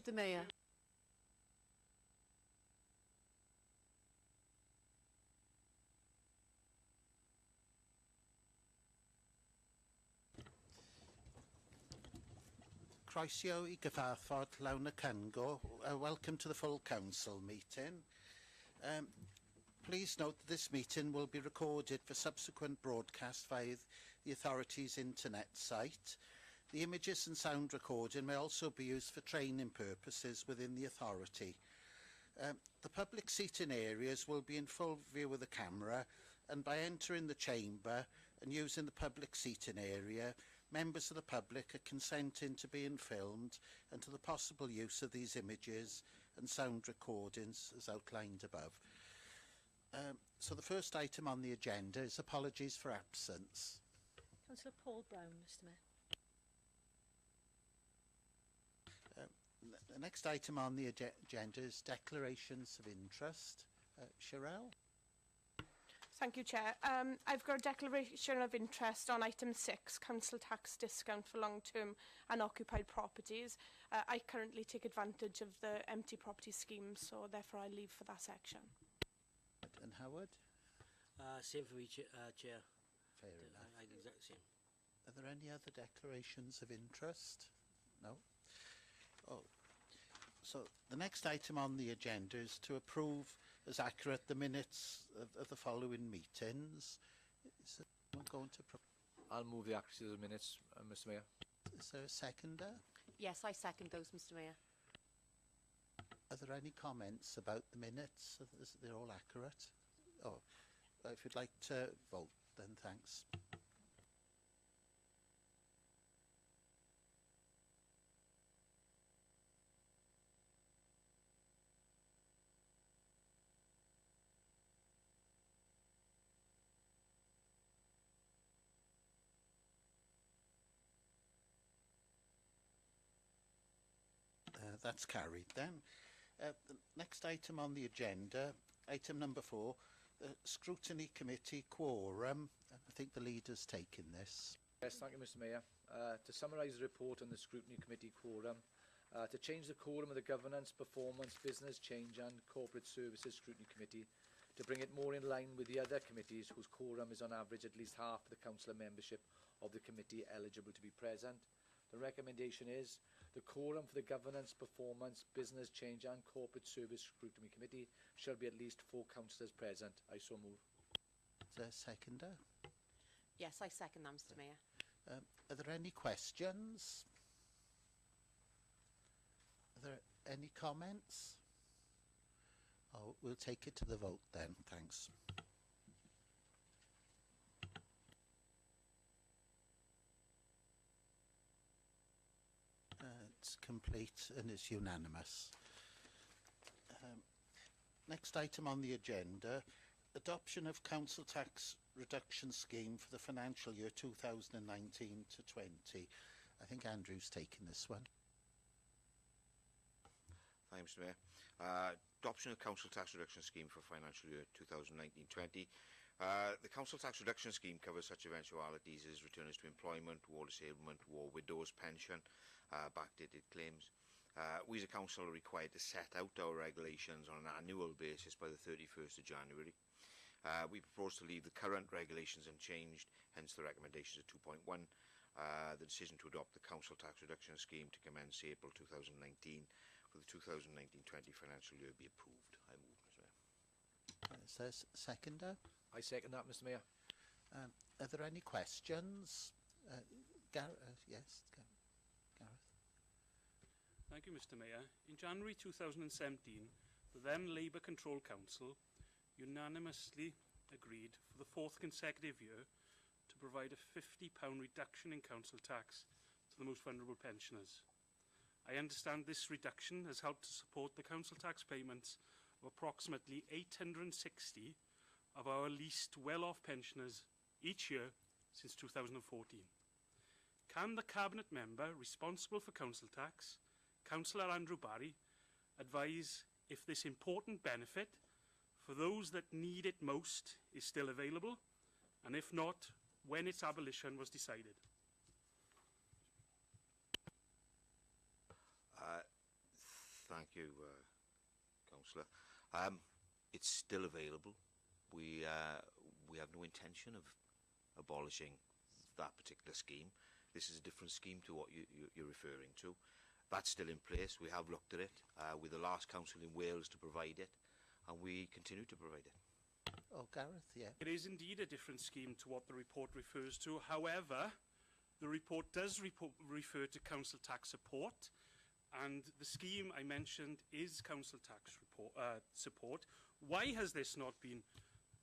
The Mayor. Croeso I gyfarfod lawn y Cyngo. Welcome to the full council meeting. Please note that this meeting will be recorded for subsequent broadcast via the authority's internet site. The images and sound recording may also be used for training purposes within the authority. The public seating areas will be in full view of the camera, and by entering the chamber and using the public seating area, members of the public are consenting to being filmed and to the possible use of these images and sound recordings as outlined above. So the first item on the agenda is apologies for absence. Councillor Paul Brown, Mr Mayor. The next item on the agenda is declarations of interest. Sherelle? Thank you, Chair. I've got a declaration of interest on item 6, council tax discount for long-term and occupied properties. I currently take advantage of the empty property scheme, so therefore I leave for that section. And Howard? Same for me, Chair. Fair enough. I do exactly the same. Are there any other declarations of interest? No? Oh. So the next item on the agenda is to approve as accurate the minutes of the following meetings. Is anyone going to... I'll move the accuracy of the minutes, Mr Mayor. Is there a seconder? Yes, I second those, Mr Mayor. Are there any comments about the minutes? They're all accurate? Oh, if you'd like to vote, then thanks. That's carried then. The next item on the agenda, item number 4, Scrutiny Committee quorum. I think the leader's taking this. Yes, thank you, Mr Mayor. To summarise the report on the Scrutiny Committee quorum, to change the quorum of the Governance, Performance, Business Change and Corporate Services Scrutiny Committee, to bring it more in line with the other committees whose quorum is on average at least half of the councillor membership of the committee eligible to be present. The recommendation is the quorum for the Governance, Performance, Business Change and Corporate Service Scrutiny Committee shall be at least 4 councillors present. I so move. Is there a seconder? Yes, I second that, Mr Mayor. Are there any questions? Are there any comments? Oh, we'll take it to the vote then. Thanks. It's complete and it's unanimous. Next item on the agenda, adoption of council tax reduction scheme for the financial year 2019 to 20. I think Andrew's taking this one. Thanks, Mr Mayor. Adoption of council tax reduction scheme for financial year 2019-20. The council tax reduction scheme covers such eventualities as returns to employment, war disablement, war widows pension, backdated claims. We as a council are required to set out our regulations on an annual basis by the 31st of January. We propose to leave the current regulations unchanged, hence the recommendations of 2.1. The decision to adopt the council tax reduction scheme to commence April 2019 for the 2019-20 financial year be approved. I move, Mr Mayor. Is there a seconder? I second that, Mr Mayor. Are there any questions? Yes, Gareth. Thank you, Mr Mayor. In January 2017, the then Labour Control Council unanimously agreed for the 4th consecutive year to provide a £50 reduction in council tax to the most vulnerable pensioners. I understand this reduction has helped to support the council tax payments of approximately 860 of our least well-off pensioners each year since 2014. Can the Cabinet Member responsible for council tax, Councillor Andrew Barry, advise if this important benefit for those that need it most is still available, and if not, when its abolition was decided? Thank you, Councillor. It's still available. We have no intention of abolishing that particular scheme. This is a different scheme to what you're referring to. That's still in place. We have looked at it. We're the last council in Wales to provide it, and we continue to provide it. Oh, Gareth, yeah. It is indeed a different scheme to what the report refers to. However, the report does refer to council tax support, and the scheme I mentioned is council tax support. Why has this not been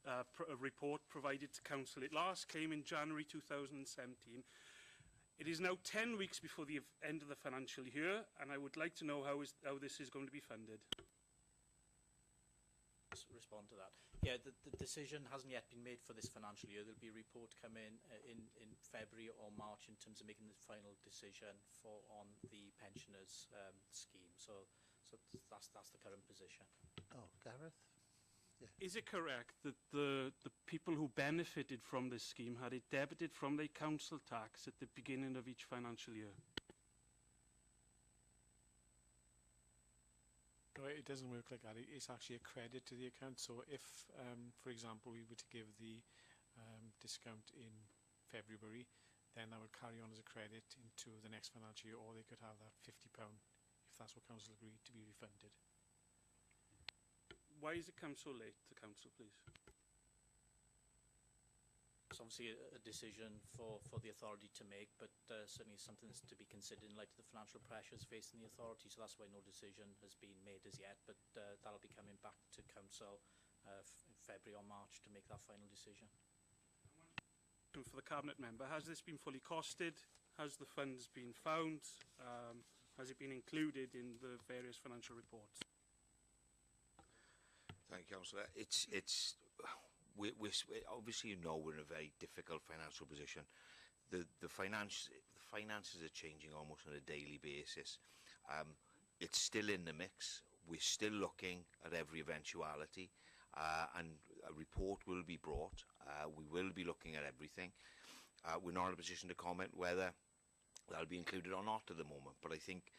a report provided to council? It last came in January 2017. It is now 10 weeks before the end of the financial year, and I would like to know how this is going to be funded. Respond to that. Yeah, the decision hasn't yet been made for this financial year. There'll be a report come in February or March in terms of making the final decision on the pensioners scheme. So that's the current position. Oh, Gareth? Is it correct that the people who benefited from this scheme had it debited from their council tax at the beginning of each financial year? No, it doesn't work like that. It's actually a credit to the account. So if, for example, we were to give the discount in February, then that would carry on as a credit into the next financial year, or they could have that £50 if that's what council agreed to be refunded. Why has it come so late to council, please? It's obviously a decision for the authority to make, but certainly something that's to be considered in light of the financial pressures facing the authority. So that's why no decision has been made as yet, but that'll be coming back to council in February or March to make that final decision. And for the cabinet member, has this been fully costed? Has the funds been found? Has it been included in the various financial reports? Thank you, Councillor. We obviously, you know, we're in a very difficult financial position. The finances are changing almost on a daily basis. It's still in the mix. We're still looking at every eventuality, and a report will be brought. We will be looking at everything. We're not in a position to comment whether that'll be included or not at the moment, but I think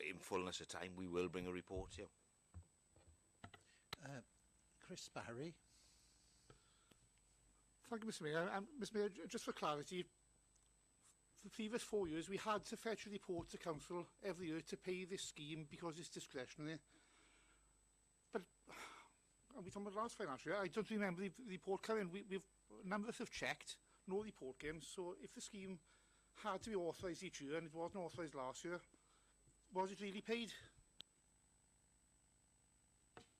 in fullness of time we will bring a report to you. Chris Barry. Thank you, Mr Mayor. Mr Mayor, just for clarity, for the previous 4 years we had to fetch a report to council every year to pay this scheme because it's discretionary. But are we talking about last financial year? I don't remember the report coming. None of us have checked. No report came. So if the scheme had to be authorised each year and it wasn't authorised last year, was it really paid?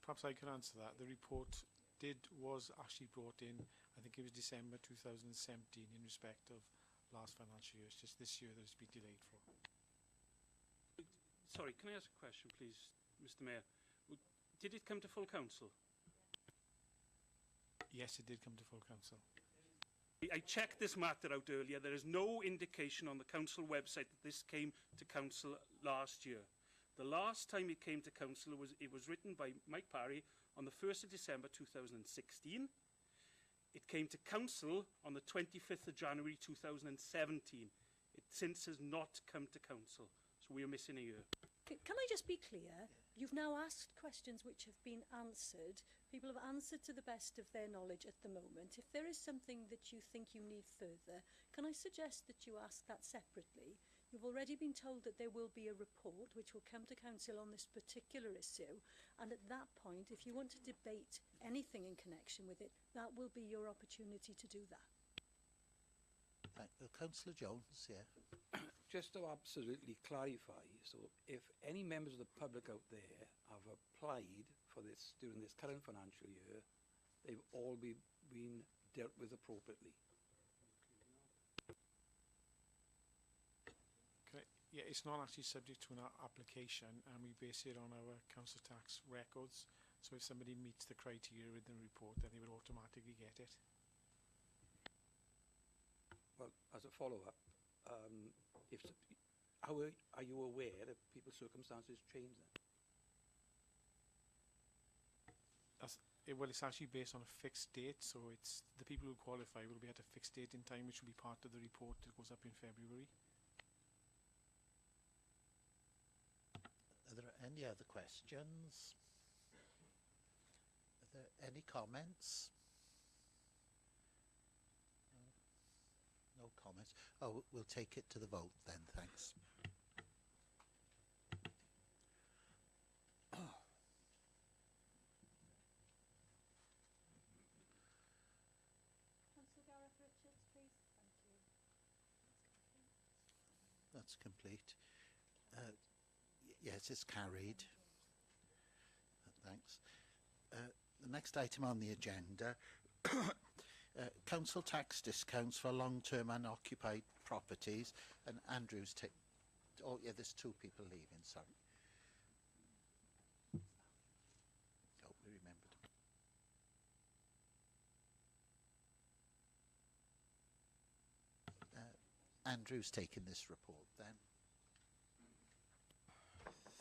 Perhaps I can answer that. The report was actually brought in, I think it was December 2017, in respect of last financial year. It's just this year that it's been delayed for. Sorry, can I ask a question, please, Mr Mayor? Did it come to full council? Yes, it did come to full council. I checked this matter out earlier. There is no indication on the council website that this came to council last year. The last time it came to council it was written by Mike Parry on the 1st of December 2016. It came to council on the 25th of January 2017. It since has not come to council, so we are missing a year. Can I just be clear? You've now asked questions which have been answered. People have answered to the best of their knowledge at the moment. If there is something that you think you need further, can I suggest that you ask that separately? You've already been told that there will be a report which will come to council on this particular issue, and at that point, if you want to debate anything in connection with it, that will be your opportunity to do that. Councillor Jones, yeah. Just to absolutely clarify, so if any members of the public out there have applied for this during this current financial year, they've all been dealt with appropriately. Yeah, it's not actually subject to an application, and we base it on our council tax records. So if somebody meets the criteria in the report, then they would automatically get it. Well, as a follow-up, how are you aware that people's circumstances change then? Well, it's actually based on a fixed date, so it's the people who qualify will be at a fixed date in time, which will be part of the report that goes up in February. Are there any other questions? Are there any comments? No comments. Oh, we'll take it to the vote then, thanks. Councillor Gareth Richards, please. Thank you. That's complete. Yes, it's carried. Thanks. The next item on the agenda, council tax discounts for long-term unoccupied properties. And Andrew's oh yeah, there's two people leaving, sorry. Oh, we remembered. Andrew's taking this report then.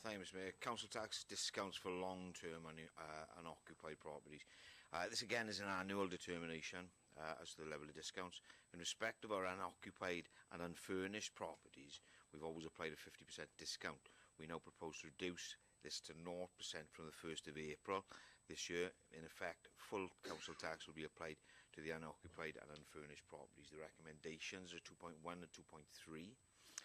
Thank you, Mr Mayor. Council tax discounts for long-term unoccupied properties. This again is an annual determination as to the level of discounts. In respect of our unoccupied and unfurnished properties, we've always applied a 50% discount. We now propose to reduce this to 0% from the 1st of April this year. In effect, full council tax will be applied to the unoccupied and unfurnished properties. The recommendations are 2.1 and 2.3.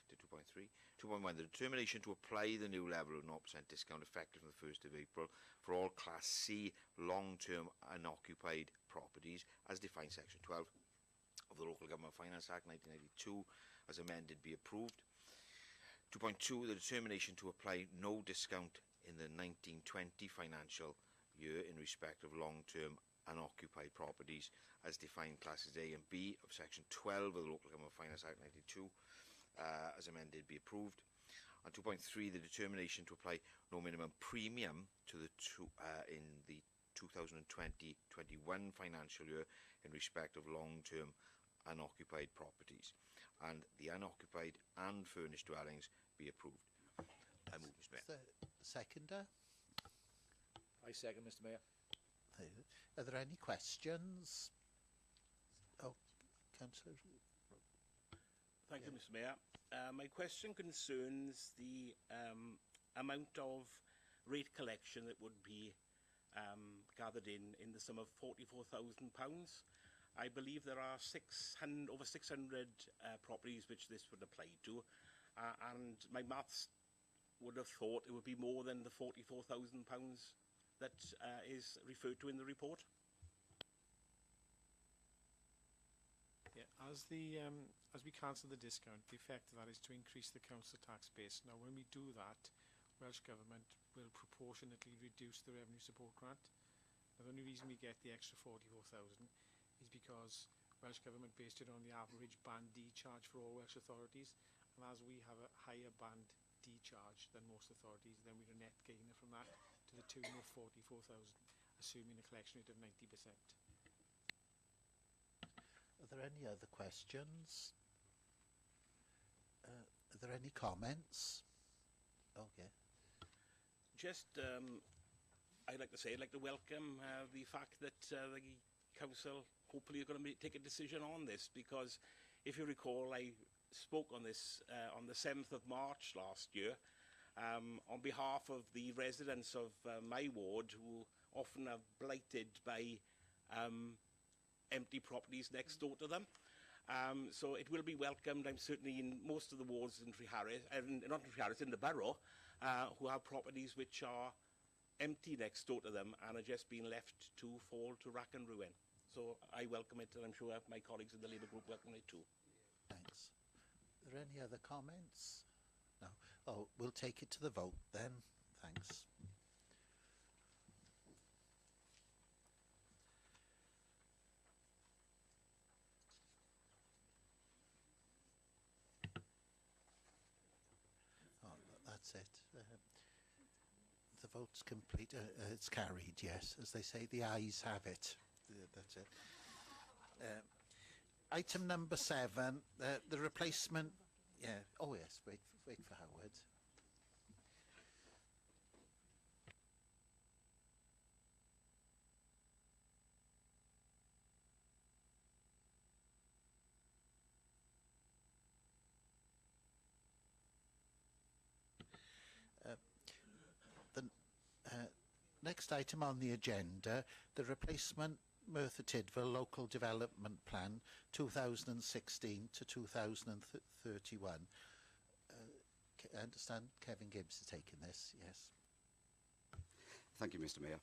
To 2.3. 2.1. The determination to apply the new level of 0% discount effective from the 1st of April for all Class C long-term unoccupied properties as defined Section 12 of the Local Government Finance Act 1992 as amended be approved. 2.2. The determination to apply no discount in the 1920 financial year in respect of long-term unoccupied properties as defined Classes A and B of Section 12 of the Local Government Finance Act 92 as amended be approved. And 2.3, the determination to apply no minimum premium to the in the 2020-21 financial year in respect of long-term unoccupied properties, and the unoccupied and furnished dwellings be approved. I move, Mr Mayor. Seconder? I second, Mr Mayor. Are there any questions? Oh, Councillor. Thank you, Mr Mayor. My question concerns the amount of rate collection that would be gathered in the sum of £44,000. I believe there are over 600 properties which this would apply to, and my maths would have thought it would be more than the £44,000 that is referred to in the report. Yeah, as we cancel the discount, the effect of that is to increase the council tax base. Now, when we do that, Welsh Government will proportionately reduce the revenue support grant. Now, the only reason we get the extra 44,000 is because Welsh Government based it on the average Band D charge for all Welsh authorities, and as we have a higher Band D charge than most authorities, then we're a net gainer from that to the tune of 44,000, assuming a collection rate of 90%. Are there any other questions? Are there any comments? Oh, yeah. Just, I'd like to welcome the fact that the council hopefully are going to take a decision on this, because if you recall, I spoke on this on the 7th of March last year on behalf of the residents of my ward, who often are blighted by empty properties next door to them. So it will be welcomed. I'm certainly in most of the wards in Treharris, not in Treharris, in the borough, who have properties which are empty next door to them and are just being left to fall to rack and ruin. So I welcome it, and I'm sure my colleagues in the Labour group welcome it too. Thanks. Are there any other comments? No. Oh, we'll take it to the vote then. Thanks. Oh, that's it. The vote's complete. It's carried, yes. As they say, the ayes have it. That's it. Item number 7, the replacement. Yeah. Oh yes. Wait for Howard. next item on the agenda, the replacement Merthyr Tydfil Local Development Plan 2016 to 2031. I understand Kevin Gibbs is taking this, yes. Thank you, Mr Mayor.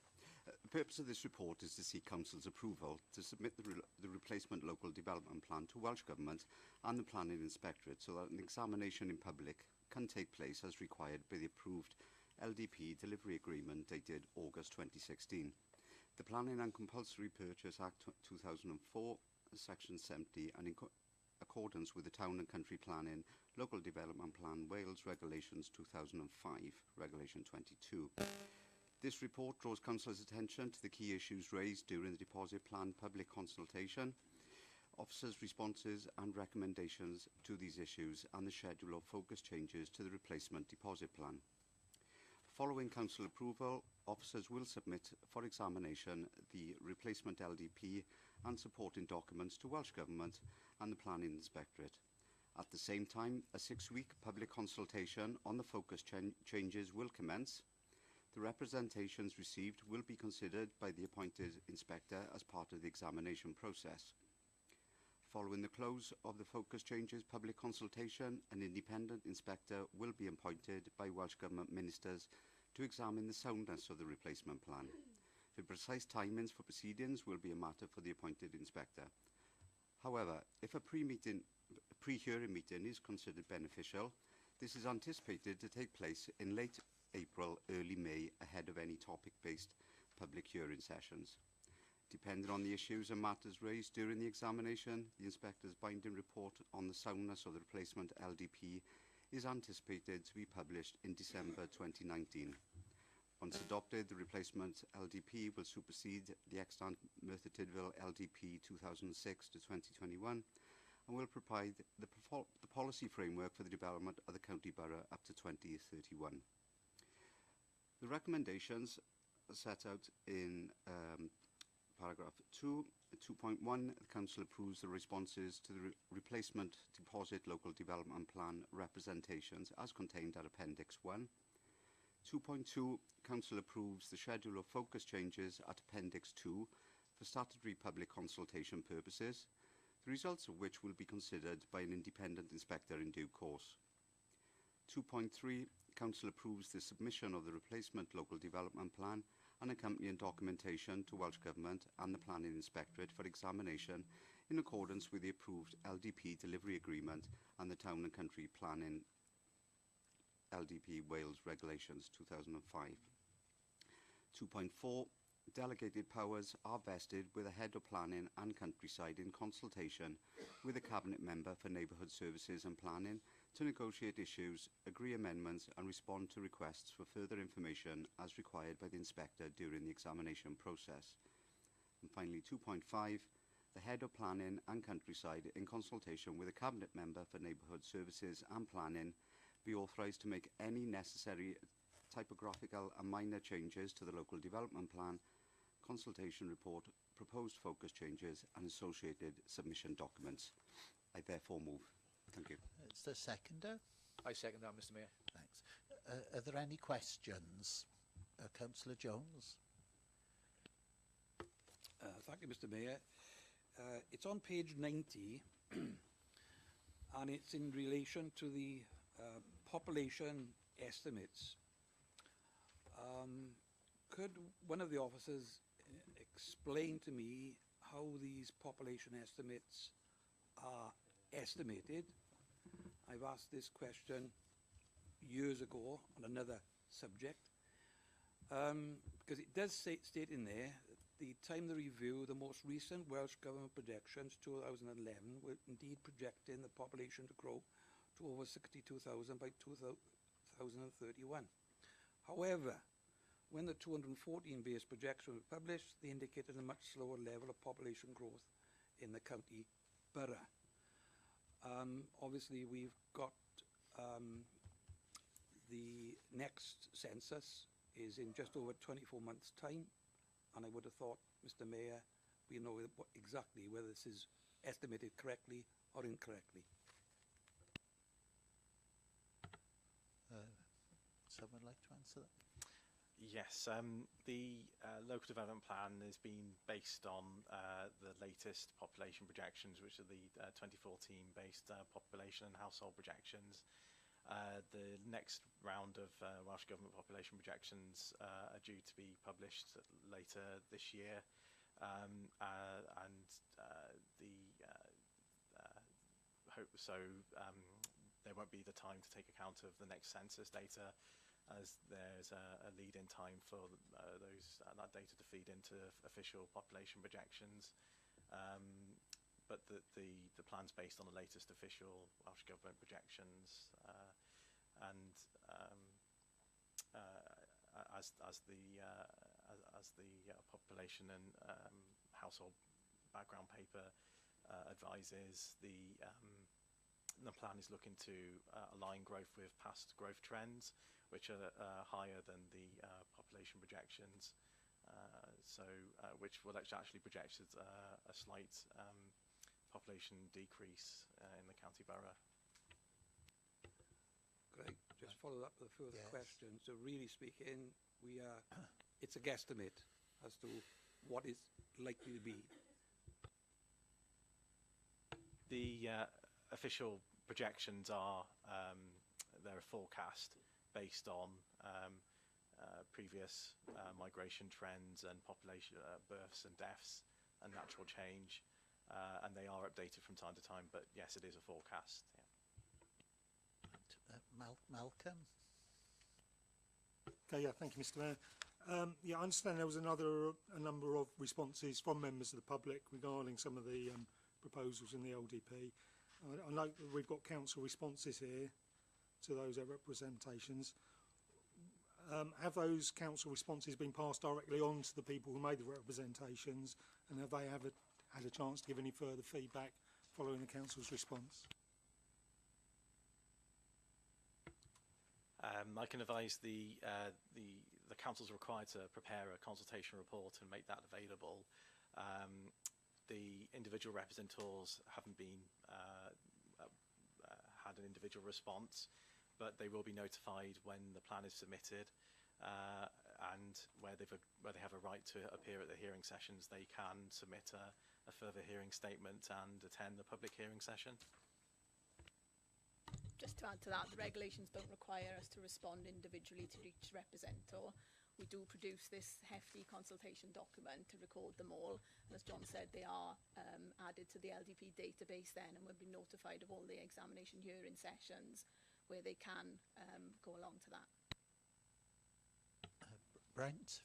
The purpose of this report is to seek Council's approval to submit the replacement local development plan to Welsh Government and the Planning Inspectorate so that an examination in public can take place as required by the approved LDP delivery agreement dated August 2016. The Planning and Compulsory Purchase Act 2004, Section 70, and in accordance with the Town and Country Planning Local Development Plan Wales Regulations 2005, Regulation 22. This report draws Council's attention to the key issues raised during the deposit plan public consultation, officers' responses and recommendations to these issues, and the schedule of focus changes to the replacement deposit plan. Following Council approval, officers will submit for examination the replacement LDP and supporting documents to Welsh Government and the Planning Inspectorate. At the same time, a 6-week public consultation on the focus changes will commence. The representations received will be considered by the appointed inspector as part of the examination process. Following the close of the focus changes public consultation, an independent inspector will be appointed by Welsh Government ministers to examine the soundness of the replacement plan. The precise timings for proceedings will be a matter for the appointed inspector. However, if a pre-hearing meeting is considered beneficial, this is anticipated to take place in late April, early May, ahead of any topic-based public hearing sessions. Depending on the issues and matters raised during the examination, the inspector's binding report on the soundness of the replacement LDP is anticipated to be published in December 2019. Once adopted, the replacement LDP will supersede the extant Merthyr Tydfil LDP 2006 to 2021 and will provide the policy framework for the development of the county borough up to 2031. The recommendations set out in paragraph 2, 2.1, the Council approves the responses to the replacement deposit local development plan representations as contained at Appendix 1. 2.2, Council approves the schedule of focus changes at Appendix 2 for statutory public consultation purposes, the results of which will be considered by an independent inspector in due course. 2.3, Council approves the submission of the replacement local development plan and accompanying documentation to Welsh Government and the Planning Inspectorate for examination in accordance with the approved LDP delivery agreement and the Town and Country Planning LDP Wales Regulations 2005. 2.4, delegated powers are vested with a head of planning and countryside in consultation with a cabinet member for neighbourhood services and planning to negotiate issues, agree amendments and respond to requests for further information as required by the inspector during the examination process. And finally, 2.5, the head of planning and countryside in consultation with a cabinet member for neighbourhood services and planning be authorised to make any necessary typographical and minor changes to the local development plan, consultation report, proposed focus changes and associated submission documents. I therefore move. Thank you. Is there a seconder? I second that, Mr Mayor. Thanks. Are there any questions? Councillor Jones? Thank you, Mr Mayor. It's on page 90 and it's in relation to the population estimates. Could one of the officers explain to me how these population estimates are estimated? I've asked this question years ago on another subject, because it does state in there that the time the review, the most recent Welsh Government projections, 2011, were indeed projecting the population to grow to over 62,000 by 2031. However, when the 214 base projection was published, they indicated a much slower level of population growth in the county borough. Obviously, we've got the next census is in just over 24 months' time, and I would have thought, Mr Mayor, we know exactly whether this is estimated correctly or incorrectly. Someone like to answer that? Yes, the local development plan has been based on the latest population projections, which are the 2014 based population and household projections. The next round of Welsh Government population projections are due to be published later this year, and there won't be the time to take account of the next census data, as there's a lead-in time for that data to feed into official population projections. But the plan's based on the latest official Welsh Government projections, and as the population and household background paper advises, the plan is looking to align growth with past growth trends, which are higher than the population projections, which will actually project a slight population decrease in the county borough. Great. Just follow up with a further question. So really speaking, it's a guesstimate as to what is likely to be. The official projections are they're a forecast based on previous migration trends and population births and deaths and natural change, and they are updated from time to time. But yes, it is a forecast. Yeah. Malcolm. Okay, yeah, thank you, Mr. Mayor. Yeah, I understand there was a number of responses from members of the public regarding some of the proposals in the LDP. I note that we've got council responses here to those representations. Have those council responses been passed directly on to the people who made the representations, and have they had a chance to give any further feedback following the council's response? I can advise the council's required to prepare a consultation report and make that available. The individual representatives haven't been had an individual response, but they will be notified when the plan is submitted, and where they have a right to appear at the hearing sessions, they can submit a further hearing statement and attend the public hearing session. Just to add to that, the regulations don't require us to respond individually to each representative. We do produce this hefty consultation document to record them all. And as John said, they are added to the LDP database then, and we'll be notified of all the examination hearing sessions where they can go along to that. Brent.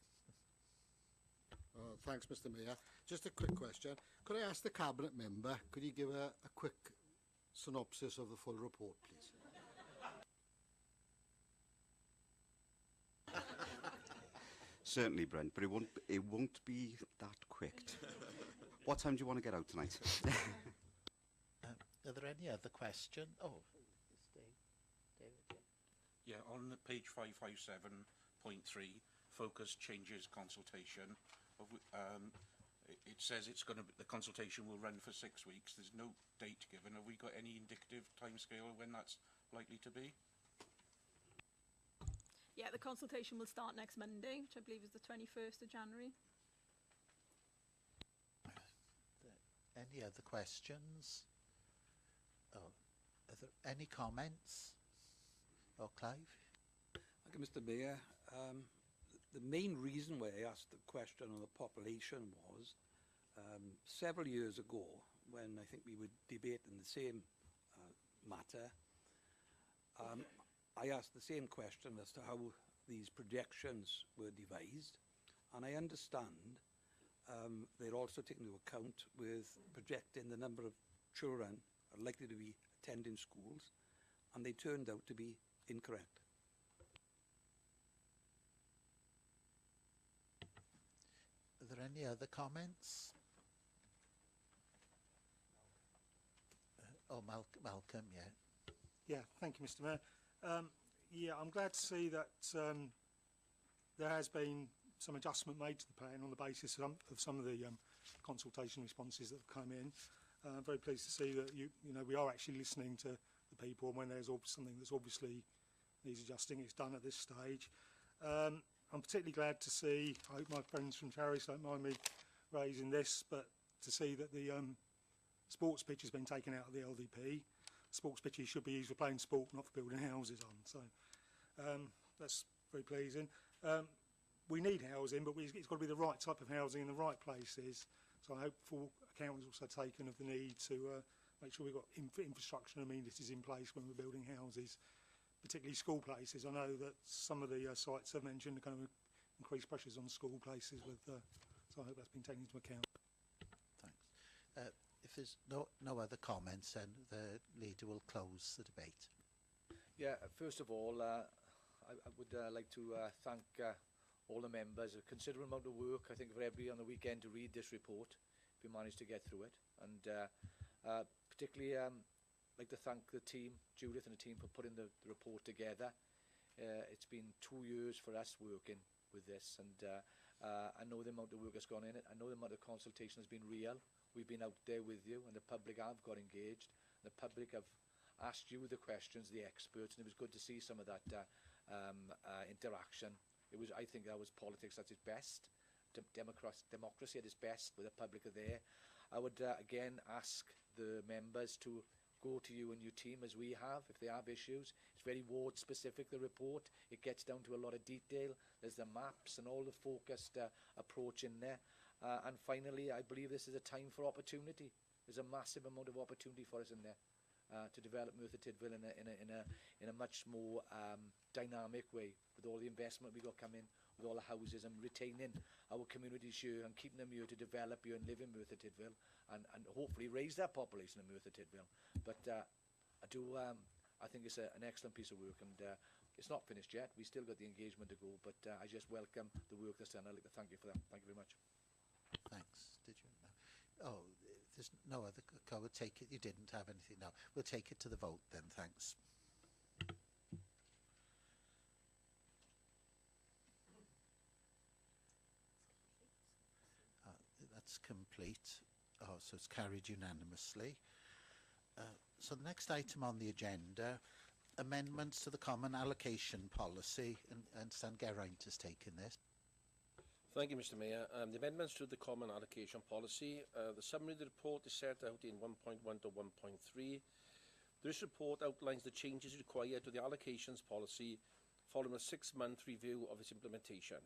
Thanks, Mr. Mayor. Just a quick question. Could I ask the Cabinet member, could you give a quick synopsis of the full report, please? Certainly, Brent, but it won't be that quick. What time do you want to get out tonight? Are there any other questions? Oh, David. Yeah, on page 557.3, focus changes consultation. It says it's going to the consultation will run for 6 weeks. There's no date given. Have we got any indicative timescale when that's likely to be? Yeah, the consultation will start next Monday, which I believe is the 21st of January. Any other questions? Oh, are there any comments? Or Clive? Thank you, Mr. Mayor. The main reason why I asked the question on the population was several years ago, when I think we were debating the same matter, I asked the same question as to how these projections were devised, and I understand they're also taken into account with projecting the number of children are likely to be attending schools, and they turned out to be incorrect. Are there any other comments? Malcolm, yeah. Yeah, thank you, Mr. Mayor. Yeah, I'm glad to see that there has been some adjustment made to the plan on the basis of some of the consultation responses that have come in. I'm very pleased to see that we are actually listening to the people, and when there's something that's obviously needs adjusting, it's done at this stage. I'm particularly glad to see, I hope my friends from Charis don't mind me raising this, but to see that the sports pitch has been taken out of the LDP. Sports pitches should be used for playing sport, not for building houses on. So that's very pleasing. We need housing, but it's got to be the right type of housing in the right places. So I hope full account is also taken of the need to make sure we've got infrastructure and amenities in place when we're building houses, particularly school places. I know that some of the sites I've mentioned are going to increase pressures on school places, with, so I hope that's been taken into account. Thanks. If there's no other comments, then the leader will close the debate. Yeah, first of all, I would like to thank all the members. A considerable amount of work, I think, for everybody on the weekend to read this report, if we managed to get through it. And particularly like to thank the team, Judith and the team, for putting the report together. It's been 2 years for us working with this, and I know the amount of work that's gone in it. I know the amount of consultation has been real. We've been out there with you, and the public have got engaged. The public have asked you the questions, the experts, and it was good to see some of that interaction. I think that was politics at its best, democracy at its best, where the public are there. I would again ask the members to go to you and your team, as we have, if they have issues. It's very ward specific, the report. It gets down to a lot of detail. There's the maps and all the focused approach in there. And finally, I believe this is a time for opportunity. There's a massive amount of opportunity for us in there to develop Merthyr Tydfil in a much more dynamic way, with all the investment we got coming, with all the houses, and retaining our communities here and keeping them here to develop here and live in Merthyr Tydfil, and hopefully raise that population in Merthyr Tydfil. But I think it's an excellent piece of work, and it's not finished yet. We still got the engagement to go, but I just welcome the work that's done. I'd like to thank you for that. Thank you very much. Thanks. Did you? No. Oh, there's no other. I would take it. You didn't have anything. No, we'll take it to the vote then. Thanks. That's complete. Oh, so it's carried unanimously. So the next item on the agenda, amendments to the Common Allocation Policy, and I understand Geraint has taken this. Thank you, Mr Mayor. The amendments to the Common Allocation Policy, the summary of the report is set out in 1.1 to 1.3. This report outlines the changes required to the allocations policy following a 6-month review of its implementation.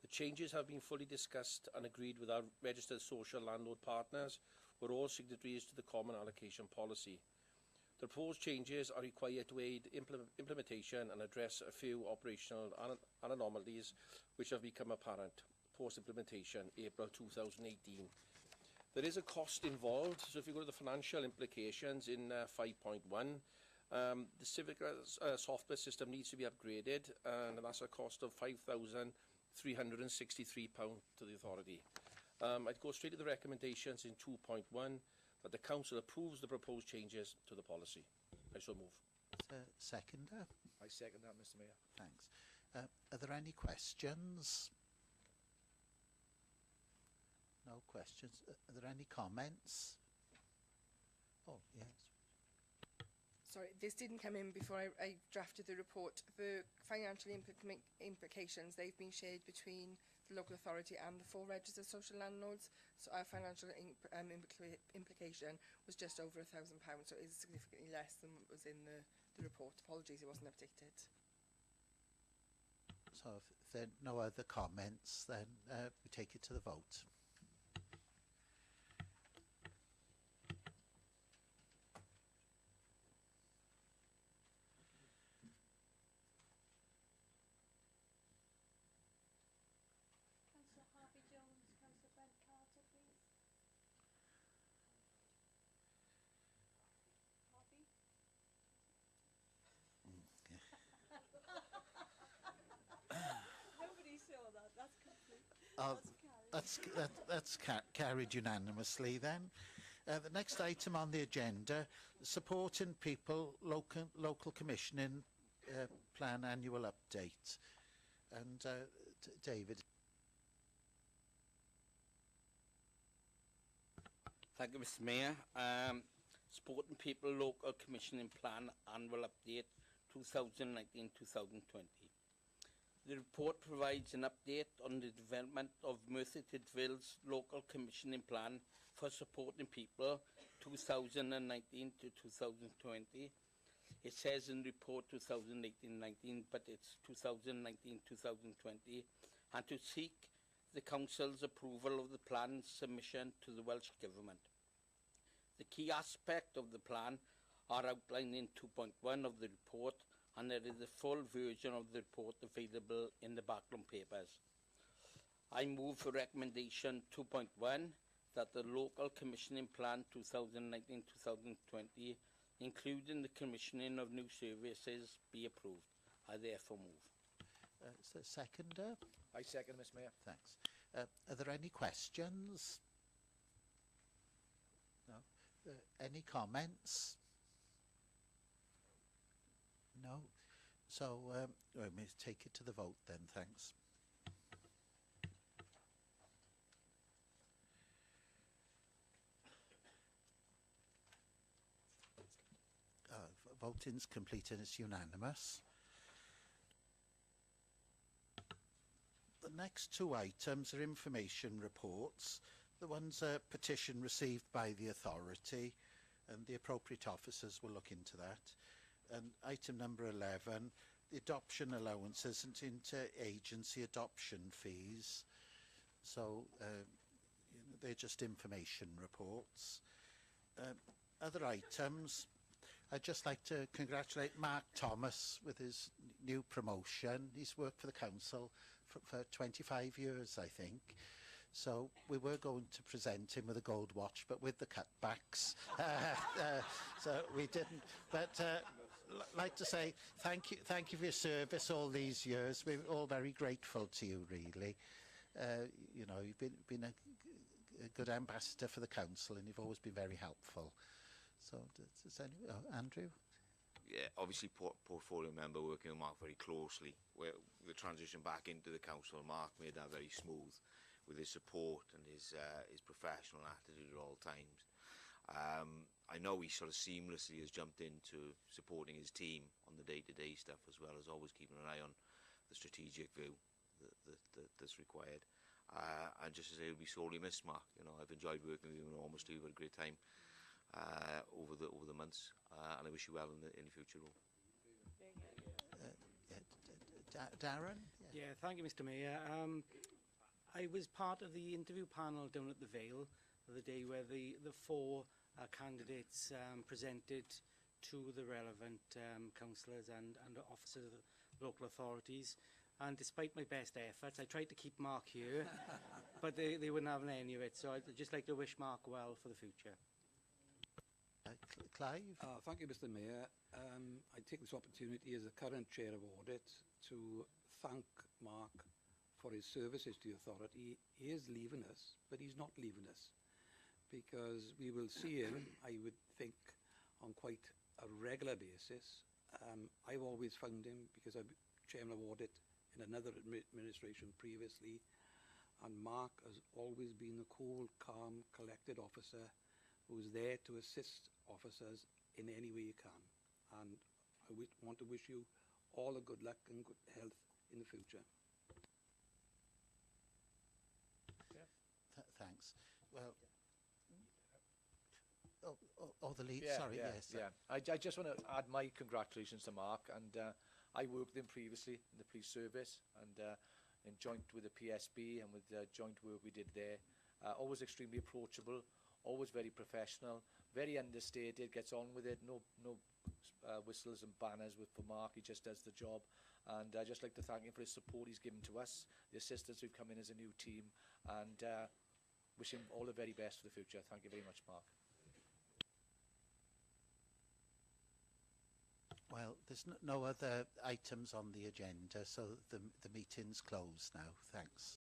The changes have been fully discussed and agreed with our registered social landlord partners, who are all signatories to the Common Allocation Policy. The proposed changes are required to aid implementation and address a few operational anomalies which have become apparent post-implementation, April 2018. There is a cost involved, so if you go to the financial implications in 5.1, the Civic software system needs to be upgraded, and that's a cost of £5,363 to the authority. I'd go straight to the recommendations in 2.1, that the Council approves the proposed changes to the policy. I so move. Seconder? I second that, Mr Mayor. Thanks. Are there any questions? No questions. Are there any comments? Oh, yes. Sorry, this didn't come in before I drafted the report. The financial implications, they've been shared between the local authority and the 4 registered social landlords. So our financial implication was just over £1,000, so it is significantly less than what was in the report. Apologies, it wasn't updated. So if there are no other comments, then we take it to the vote. That's carried unanimously then. The next item on the agenda, supporting people, local commissioning plan annual update. And David. Thank you, Mr Mayor. Supporting people local commissioning plan annual update 2019-2020. The report provides an update on the development of Merthyr Tydfil's local commissioning plan for supporting people 2019 to 2020. It says in report 2018-19, but it's 2019-2020, and to seek the Council's approval of the plan submission to the Welsh Government. The key aspect of the plan are outlined in 2.1 of the report, and there is a full version of the report available in the background papers. I move for recommendation 2.1 that the local commissioning plan 2019-2020, including the commissioning of new services, be approved. I therefore move. Is there a seconder? I second, Mr Mayor. Thanks. Are there any questions? No. Any comments? No. So let me take it to the vote then. Thanks. Voting's complete and it's unanimous. The next two items are information reports. The one's a petition received by the authority, and the appropriate officers will look into that. And item number 11, the adoption allowances and inter-agency adoption fees. So they're just information reports. Other items, I'd just like to congratulate Mark Thomas with his new promotion. He's worked for the council for 25 years, I think. So we were going to present him with a gold watch, but with the cutbacks. So we didn't. But like to say thank you for your service all these years. We're all very grateful to you, really. You know, you've been a good ambassador for the council, and you've always been very helpful. So, does anyone, Andrew? Yeah, obviously portfolio member working with Mark very closely. Where the transition back into the council, Mark made that very smooth with his support and his professional attitude at all times. I know he sort of seamlessly has jumped into supporting his team on the day-to-day stuff, as well as always keeping an eye on the strategic view that's required. And just to say, he'll be sorely missed, Mark. You know, I've enjoyed working with him enormously. We've had a great time over the months, and I wish you well in the future role. Darren? Yeah, thank you, Mr Mayor. I was part of the interview panel down at the Vale the day where the four candidates presented to the relevant councillors and officers of the local authorities. And despite my best efforts, I tried to keep Mark here, but they wouldn't have any of it. So I'd just like to wish Mark well for the future. Clive? Thank you, Mr Mayor. I take this opportunity as the current chair of audit to thank Mark for his services to the authority. He is leaving us, but he's not leaving us, because we will see him, I would think, on quite a regular basis. I've always found him, because I'm chairman of audit in another administration previously, and Mark has always been a cool, calm, collected officer who's there to assist officers in any way you can. And I want to wish you all a good luck and good health in the future. Thanks. Well, the lead. Yeah, Sorry, yeah, yes. Yeah. I just want to add my congratulations to Mark, and I worked with him previously in the police service, and in joint with the PSB and with the joint work we did there. Always extremely approachable, always very professional, very understated, gets on with it, no whistles and banners for Mark. He just does the job, and I'd just like to thank him for his support he's given to us, the assistants who've come in as a new team, and wish him all the very best for the future. Thank you very much, Mark. Well, there's no other items on the agenda, so the meeting's closed now. Thanks.